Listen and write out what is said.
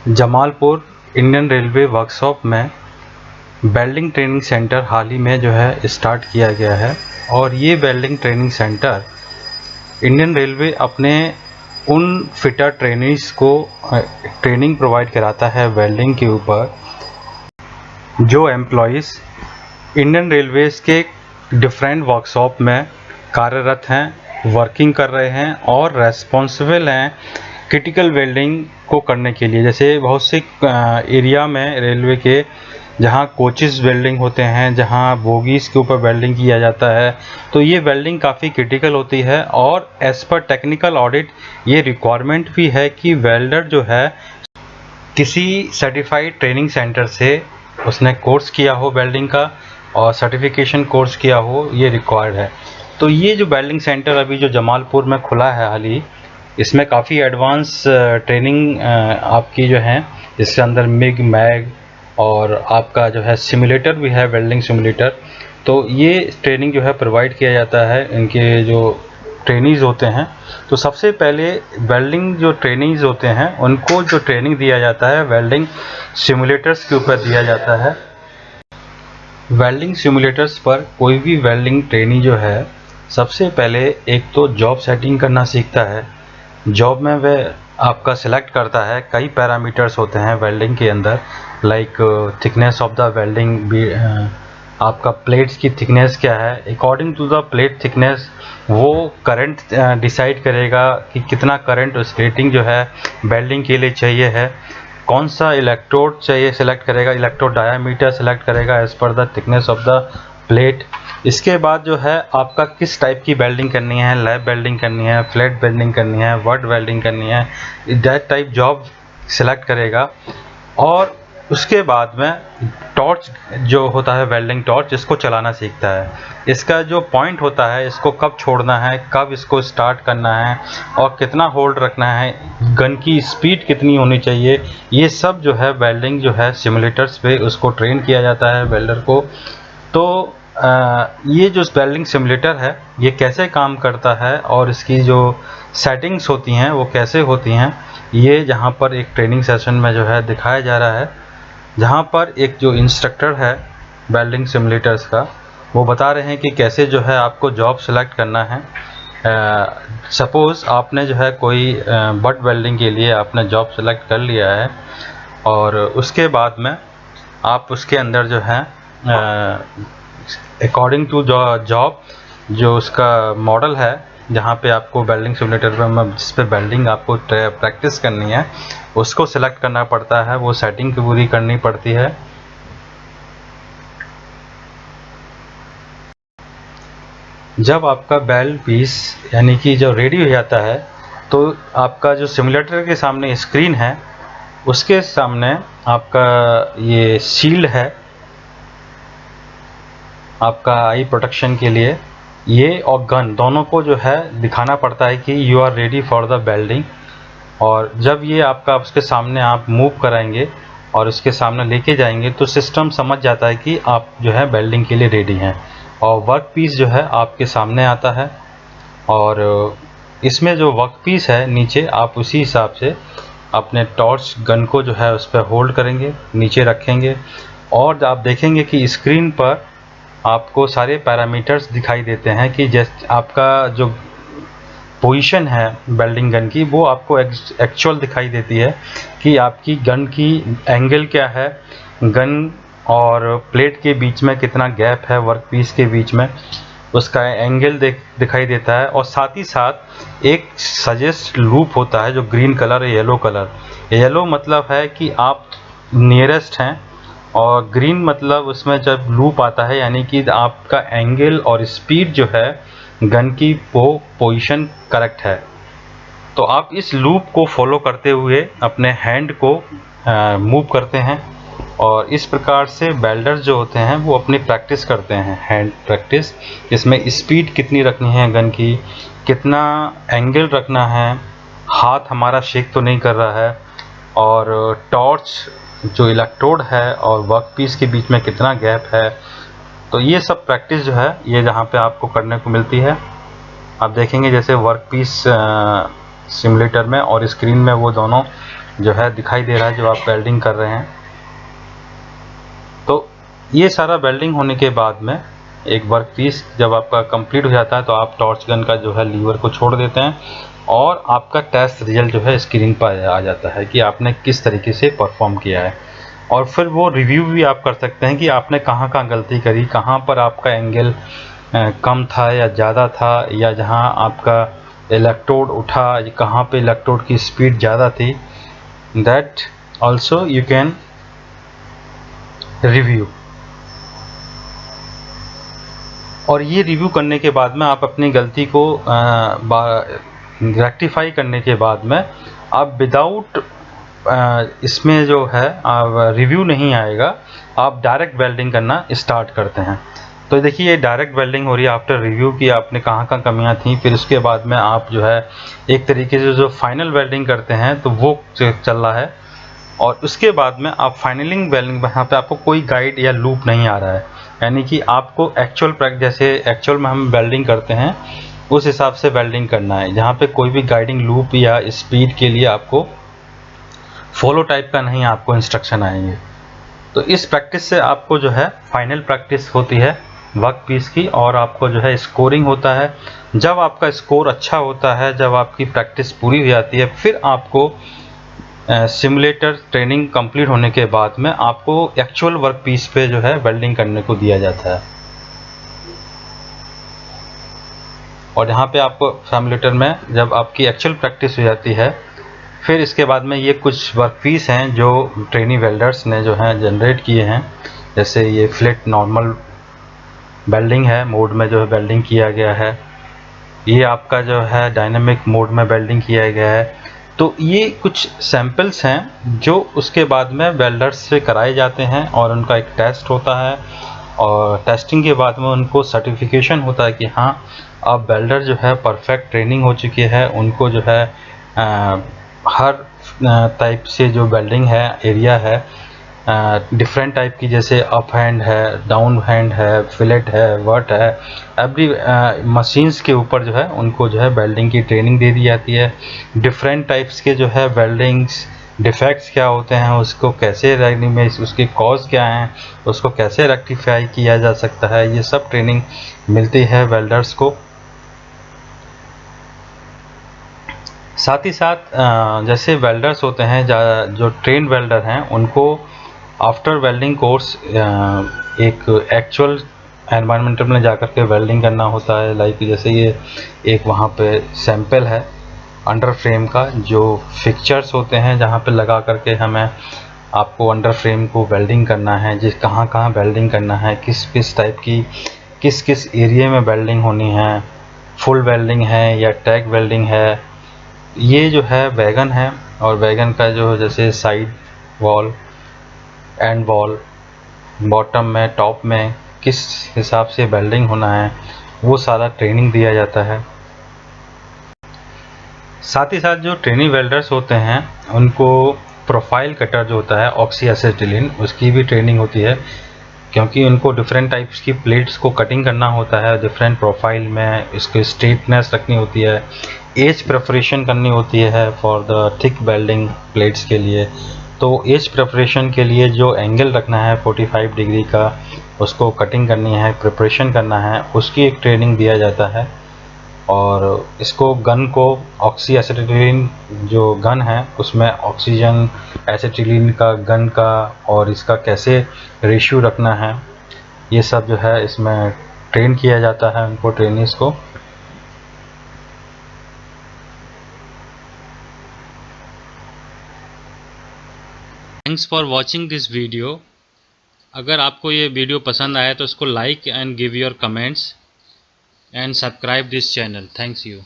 Jamalpur Indian railway workshop में welding training centre हाल ही में जो है स्टार्ट किया गया है। और ये welding training centre Indian railway अपने उन फिटर ट्रेनिंग्स को ट्रेनिंग प्रोवाइड कराता है वेल्डिंग के ऊपर जो एम्प्लॉइज़ इंडियन रेलवेज़ के डिफरेंट वर्कशॉप में कार्यरत हैं, वर्किंग कर रहे हैं और रेस्पॉन्सिबल हैं क्रिटिकल वेल्डिंग को करने के लिए। जैसे बहुत से एरिया में रेलवे के जहाँ कोचेस वेल्डिंग होते हैं, जहाँ बोगीज़ के ऊपर वेल्डिंग किया जाता है, तो ये वेल्डिंग काफ़ी क्रिटिकल होती है और एज़ पर टेक्निकल ऑडिट ये रिक्वायरमेंट भी है कि वेल्डर जो है किसी सर्टिफाइड ट्रेनिंग सेंटर से उसने कोर्स किया हो वेल्डिंग का और सर्टिफिकेशन कोर्स किया हो, ये रिक्वायर्ड है। तो ये जो वेल्डिंग सेंटर अभी जो जमालपुर में खुला है हाल ही, इसमें काफ़ी एडवांस ट्रेनिंग आपकी जो है, इसके अंदर मिग मैग और आपका जो है सिमुलेटर भी है, वेल्डिंग सिमुलेटर। तो ये ट्रेनिंग जो है प्रोवाइड किया जाता है इनके जो ट्रेनीज़ होते हैं। तो सबसे पहले वेल्डिंग जो ट्रेनीज़ होते हैं उनको जो ट्रेनिंग दिया जाता है वेल्डिंग सिमुलेटर्स के ऊपर दिया जाता है। वेल्डिंग सिमुलेटर्स पर कोई भी वेल्डिंग ट्रेनी जो है सबसे पहले एक तो जॉब सेटिंग करना सीखता है। जॉब में वह आपका सिलेक्ट करता है, कई पैरामीटर्स होते हैं वेल्डिंग के अंदर, like thickness of the welding भी, आपका प्लेट्स की थिकनेस क्या है। According to the plate thickness वो करंट डिसाइड करेगा कि कितना करंट उस रेटिंग जो है वेल्डिंग के लिए चाहिए है। कौन सा इलेक्ट्रोड चाहिए सेलेक्ट करेगा, इलेक्ट्रोड डायामीटर सेलेक्ट करेगा as per the thickness of the plate. इसके बाद जो है आपका किस टाइप की वेल्डिंग करनी है, लैब वेल्डिंग करनी है, फ्लैट वेल्डिंग करनी है, वर्ड वेल्डिंग करनी है, दैट टाइप जॉब सेलेक्ट करेगा। और उसके बाद में टॉर्च जो होता है वेल्डिंग टॉर्च, इसको चलाना सीखता है। इसका जो पॉइंट होता है, इसको कब छोड़ना है, कब इसको स्टार्ट करना है और कितना होल्ड रखना है, गन की स्पीड कितनी होनी चाहिए, ये सब जो है वेल्डिंग जो है सिमुलेटर्स पे उसको ट्रेन किया जाता है वेल्डर को। तो ये जो वेल्डिंग सिमुलेटर है ये कैसे काम करता है और इसकी जो सेटिंग्स होती हैं वो कैसे होती हैं, ये जहाँ पर एक ट्रेनिंग सेशन में जो है दिखाया जा रहा है, जहाँ पर एक जो इंस्ट्रक्टर है वेल्डिंग सिमुलेटर्स का, वो बता रहे हैं कि कैसे जो है आपको जॉब सेलेक्ट करना है। सपोज़ आपने जो है कोई बट वेल्डिंग के लिए आपने जॉब सेलेक्ट कर लिया है और उसके बाद में आप उसके अंदर जो है अकॉर्डिंग टू जॉब जो उसका मॉडल है जहाँ पे आपको वेल्डिंग सिमुलेटर पर जिस पे वेल्डिंग आपको प्रैक्टिस करनी है उसको सिलेक्ट करना पड़ता है, वो सेटिंग की पूरी करनी पड़ती है। जब आपका वेल्ड पीस यानी कि जो रेडी हो जाता है तो आपका जो सिमुलेटर के सामने स्क्रीन है उसके सामने आपका ये शील्ड है आपका आई प्रोटेक्शन के लिए, ये और गन दोनों को जो है दिखाना पड़ता है कि you are ready for the welding. और जब ये आपका उसके सामने आप मूव कराएंगे और उसके सामने लेके जाएंगे तो सिस्टम समझ जाता है कि आप जो है वेल्डिंग के लिए रेडी हैं और वर्क पीस जो है आपके सामने आता है। और इसमें जो वर्क पीस है नीचे, आप उसी हिसाब से अपने टॉर्च गन को जो है उस पर होल्ड करेंगे, नीचे रखेंगे और आप देखेंगे कि स्क्रीन पर आपको सारे पैरामीटर्स दिखाई देते हैं कि जैसे आपका जो पोजीशन है वेल्डिंग गन की वो आपको एक्चुअल दिखाई देती है कि आपकी गन की एंगल क्या है, गन और प्लेट के बीच में कितना गैप है, वर्क पीस के बीच में उसका एंगल दिखाई देता है। और साथ ही साथ एक सजेस्ट लूप होता है जो ग्रीन कलर है, येलो कलर। येलो मतलब है कि आप नियरेस्ट हैं और ग्रीन मतलब उसमें जब लूप आता है यानी कि आपका एंगल और स्पीड जो है गन की वो पोजीशन करेक्ट है। तो आप इस लूप को फॉलो करते हुए अपने हैंड को मूव करते हैं और इस प्रकार से वेल्डर्स जो होते हैं वो अपनी प्रैक्टिस करते हैं, हैंड प्रैक्टिस। इसमें स्पीड कितनी रखनी है गन की, कितना एंगल रखना है, हाथ हमारा शेक तो नहीं कर रहा है, और टॉर्च जो इलेक्ट्रोड है और वर्क पीस के बीच में कितना गैप है। तो ये सब प्रैक्टिस जो है ये जहाँ पे आपको करने को मिलती है। आप देखेंगे जैसे वर्क पीस सिमुलेटर में और स्क्रीन में वो दोनों जो है दिखाई दे रहा है जो आप वेल्डिंग कर रहे हैं। तो ये सारा वेल्डिंग होने के बाद में एक वर्क पीस जब आपका कंप्लीट हो जाता है तो आप टॉर्च गन का जो है लीवर को छोड़ देते हैं और आपका टेस्ट रिजल्ट जो है स्क्रीन पर आ जाता है कि आपने किस तरीके से परफॉर्म किया है। और फिर वो रिव्यू भी आप कर सकते हैं कि आपने कहाँ कहाँ गलती करी, कहाँ पर आपका एंगल कम था या ज़्यादा था, या जहाँ आपका इलेक्ट्रोड उठा कहाँ पे इलेक्ट्रोड की स्पीड ज़्यादा थी। That also you can review. और ये रिव्यू करने के बाद में आप अपनी गलती को रेक्टिफाई करने के बाद में आप विदाउट इसमें जो है रिव्यू नहीं आएगा, आप डायरेक्ट वेल्डिंग करना स्टार्ट करते हैं। तो देखिए ये डायरेक्ट वेल्डिंग हो रही है आफ्टर रिव्यू कि आपने कहाँ कहाँ कमियाँ थी। फिर उसके बाद में आप जो है एक तरीके से जो फाइनल वेल्डिंग करते हैं तो वो चल रहा है। और उसके बाद में आप फाइनलिंग वेल्डिंग, यहाँ पे आपको कोई गाइड या लूप नहीं आ रहा है, यानी कि आपको एक्चुअल जैसे एक्चुअल में हम वेल्डिंग करते हैं उस हिसाब से वेल्डिंग करना है। जहाँ पे कोई भी गाइडिंग लूप या स्पीड के लिए आपको फॉलो टाइप का नहीं आपको इंस्ट्रक्शन आएंगे। तो इस प्रैक्टिस से आपको जो है फाइनल प्रैक्टिस होती है वर्क पीस की, और आपको जो है स्कोरिंग होता है। जब आपका स्कोर अच्छा होता है, जब आपकी प्रैक्टिस पूरी हो जाती है, फिर आपको सिमुलेटर ट्रेनिंग कंप्लीट होने के बाद में आपको एक्चुअल वर्क पीस पे जो है वेल्डिंग करने को दिया जाता है। और यहाँ पे आपको सिमुलेटर में जब आपकी एक्चुअल प्रैक्टिस हो जाती है, फिर इसके बाद में ये कुछ वर्क पीस हैं जो ट्रेनी वेल्डर्स ने जो है जनरेट किए हैं। जैसे ये फ्लैट नॉर्मल वेल्डिंग है, मोड में जो है वेल्डिंग किया गया है। ये आपका जो है डायनामिक मोड में वेल्डिंग किया गया है। तो ये कुछ सैंपल्स हैं जो उसके बाद में वेल्डर्स से कराए जाते हैं और उनका एक टेस्ट होता है, और टेस्टिंग के बाद में उनको सर्टिफिकेशन होता है कि हाँ अब वेल्डर जो है परफेक्ट ट्रेनिंग हो चुकी है। उनको जो है हर टाइप से जो वेल्डिंग है एरिया है डिफरेंट टाइप की, जैसे अप हैंड है, डाउन हैंड है, फिलेट है, वर्ट है, एवरी मशीन्स के ऊपर जो है उनको जो है वेल्डिंग की ट्रेनिंग दे दी जाती है। डिफरेंट टाइप्स के जो है वेल्डिंग्स डिफेक्ट्स क्या होते हैं, उसको कैसे में उसके कॉज क्या हैं, उसको कैसे रेक्टिफाई किया जा सकता है, ये सब ट्रेनिंग मिलती है वेल्डर्स को। साथ ही साथ जैसे वेल्डर्स होते हैं जो ट्रेन वेल्डर हैं, उनको आफ्टर वेल्डिंग कोर्स एक एक्चुअल एनवायरनमेंट में जाकर के वेल्डिंग करना होता है। लाइक जैसे ये एक वहाँ पे सैंपल है अंडर फ्रेम का, जो फिक्चर्स होते हैं जहाँ पे लगा करके हमें आपको अंडर फ्रेम को वेल्डिंग करना है, जिस कहाँ कहाँ वेल्डिंग करना है, किस किस टाइप की किस किस एरिया में वेल्डिंग होनी है, फुल वेल्डिंग है या टैग वेल्डिंग है। ये जो है वैगन है, और वैगन का जो जैसे side wall, and wall, bottom में, टॉप में किस हिसाब से वेल्डिंग होना है, वो सारा ट्रेनिंग दिया जाता है। साथ ही साथ जो ट्रेनी वेल्डर्स होते हैं उनको प्रोफाइल कटर जो होता है ऑक्सी एसिटिलीन, उसकी भी ट्रेनिंग होती है, क्योंकि उनको डिफरेंट टाइप्स की प्लेट्स को कटिंग करना होता है डिफरेंट प्रोफाइल में, इसकी स्ट्रेटनेस रखनी होती है, एज प्रिपरेशन करनी होती है for the thick welding plates के लिए। तो एज प्रिपरेशन के लिए जो एंगल रखना है 45 डिग्री का, उसको कटिंग करनी है, प्रिपरेशन करना है, उसकी एक ट्रेनिंग दिया जाता है। और इसको गन को ऑक्सी एसिटिलीन जो गन है उसमें ऑक्सीजन एसिटिलीन का गन का और इसका कैसे रेशियो रखना है, ये सब जो है इसमें ट्रेन किया जाता है उनको, ट्रेनिंग्स को। Thanks for watching this video. अगर आपको ये वीडियो पसंद आया तो इसको like and give your comments and subscribe this channel. Thanks you.